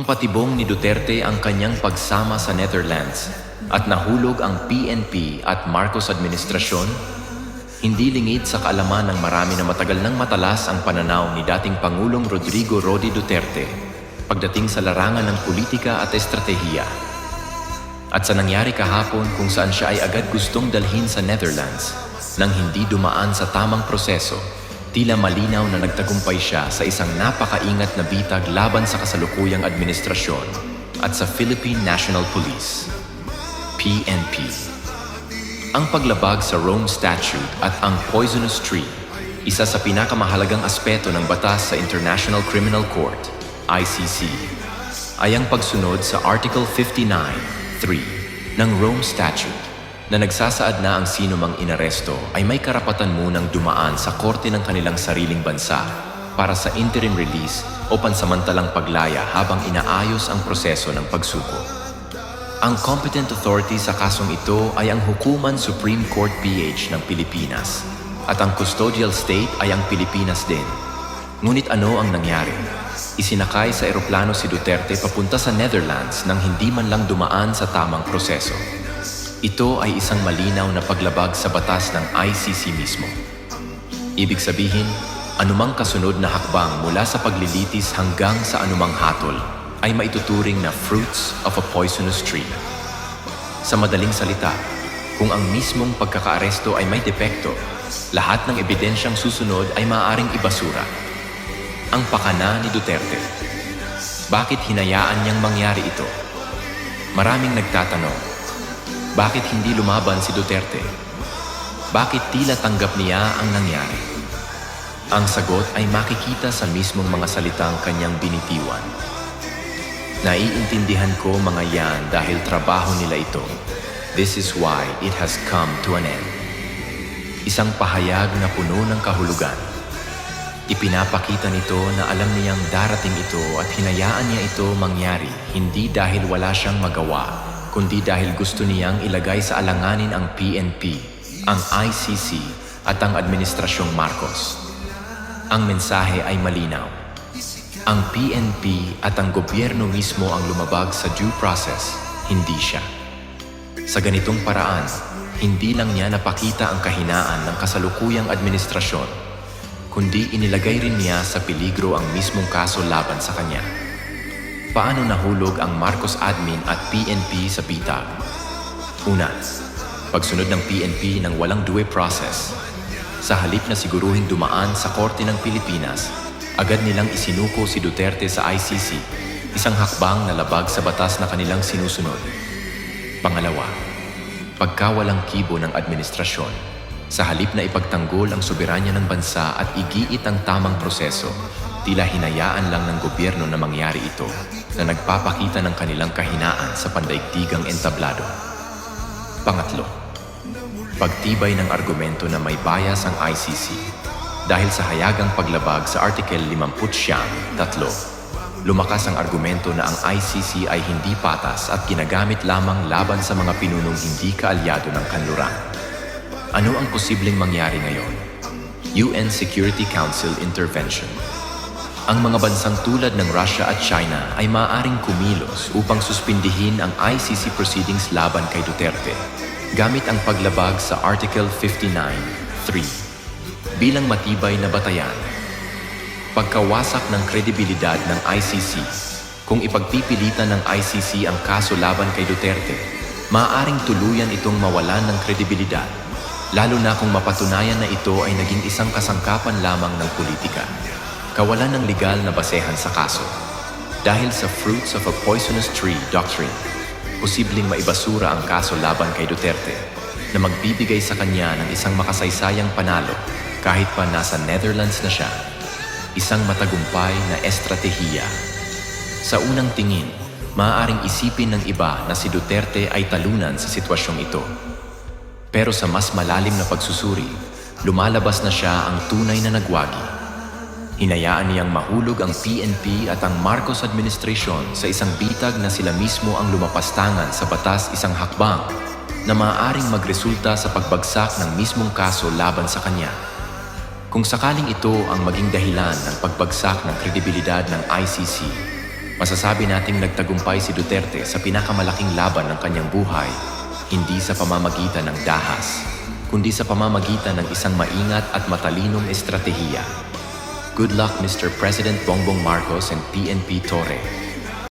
Ipinagpapatibong ni Duterte ang kanyang pagsama sa Netherlands at nahulog ang PNP at Marcos administrasyon. Hindi lingid sa kaalaman ng marami na matagal nang matalas ang pananaw ni dating Pangulong Rodrigo Roque Duterte pagdating sa larangan ng politika at estratehiya. At sa nangyari kahapon kung saan siya ay agad gustong dalhin sa Netherlands nang hindi dumaan sa tamang proseso, tila malinaw na nagtagumpay siya sa isang napakaingat na bitag laban sa kasalukuyang administrasyon at sa Philippine National Police, PNP. Ang paglabag sa Rome Statute at ang Poisonous Tree, isa sa pinakamahalagang aspeto ng batas sa International Criminal Court, ICC, ay ang pagsunod sa Article 59(3) ng Rome Statute na nagsasaad na ang sino mang inaresto ay may karapatan munang dumaan sa korte ng kanilang sariling bansa para sa interim release o pansamantalang paglaya habang inaayos ang proseso ng pagsuko. Ang competent authority sa kasong ito ay ang Hukuman Supreme Court PH ng Pilipinas at ang custodial state ay ang Pilipinas din. Ngunit ano ang nangyari? Isinakay sa eroplano si Duterte papunta sa Netherlands nang hindi man lang dumaan sa tamang proseso. Ito ay isang malinaw na paglabag sa batas ng ICC mismo. Ibig sabihin, anumang kasunod na hakbang mula sa paglilitis hanggang sa anumang hatol ay maituturing na fruits of a poisonous tree. Sa madaling salita, kung ang mismong pagkakaaresto ay may depekto, lahat ng ebidensyang susunod ay maaaring ibasura. Ang pakana ni Duterte. Bakit hinayaan niyang mangyari ito? Maraming nagtatanong, bakit hindi lumaban si Duterte? Bakit tila tanggap niya ang nangyari? Ang sagot ay makikita sa mismong mga salitang kanyang binitiwan. Naiintindihan ko mga yan dahil trabaho nila ito. This is why it has come to an end. Isang pahayag na puno ng kahulugan. Ipinapakita nito na alam niyang darating ito at hinayaan niya ito mangyari hindi dahil wala siyang magawa, kundi dahil gusto niyang ilagay sa alanganin ang PNP, ang ICC at ang Administrasyong Marcos. Ang mensahe ay malinaw. Ang PNP at ang gobyerno mismo ang lumabag sa due process, hindi siya. Sa ganitong paraan, hindi lang niya napakita ang kahinaan ng kasalukuyang administrasyon, kundi inilagay rin niya sa peligro ang mismong kaso laban sa kanya. Paano nahulog ang Marcos admin at PNP sa bitag? Una, pagsunod ng PNP ng walang due process. Sa halip na siguruhing dumaan sa Korte ng Pilipinas, agad nilang isinuko si Duterte sa ICC, isang hakbang na labag sa batas na kanilang sinusunod. Pangalawa, pagkawalang kibo ng administrasyon. Sa halip na ipagtanggol ang soberanya ng bansa at igiit ang tamang proseso, tila hinayaan lang ng gobyerno na mangyari ito na nagpapakita ng kanilang kahinaan sa pandaigdigang entablado. Pangatlo, pagtibay ng argumento na may bias ang ICC. Dahil sa hayagang paglabag sa Article 59(3), lumakas ang argumento na ang ICC ay hindi patas at ginagamit lamang laban sa mga pinunong hindi kaalyado ng kanluran. Ano ang posibleng mangyari ngayon? UN Security Council Intervention. Ang mga bansang tulad ng Russia at China ay maaaring kumilos upang suspindihin ang ICC proceedings laban kay Duterte gamit ang paglabag sa Article 59(3) bilang matibay na batayan. Pagkawasak ng kredibilidad ng ICC. Kung ipagpipilitan ng ICC ang kaso laban kay Duterte, maaaring tuluyan itong mawalan ng kredibilidad, lalo na kung mapatunayan na ito ay naging isang kasangkapan lamang ng politika. Kawalan ng legal na basehan sa kaso. Dahil sa fruits of a poisonous tree doctrine, posibleng maibasura ang kaso laban kay Duterte na magbibigay sa kanya ng isang makasaysayang panalo kahit pa nasa Netherlands na siya. Isang matagumpay na estratehiya. Sa unang tingin, maaaring isipin ng iba na si Duterte ay talunan sa sitwasyong ito. Pero sa mas malalim na pagsusuri, lumalabas na siya ang tunay na nagwagi. Hinayaan niyang mahulog ang PNP at ang Marcos administration sa isang bitag na sila mismo ang lumapastangan sa batas, isang hakbang na maaaring magresulta sa pagbagsak ng mismong kaso laban sa kanya. Kung sakaling ito ang maging dahilan ng pagbagsak ng kredibilidad ng ICC, Masasabi nating nagtagumpay si Duterte sa pinakamalaking laban ng kanyang buhay, hindi sa pamamagitan ng dahas, kundi sa pamamagitan ng isang maingat at matalinong estratehiya. Good luck, Mr. President Bongbong Marcos and PNP Torre.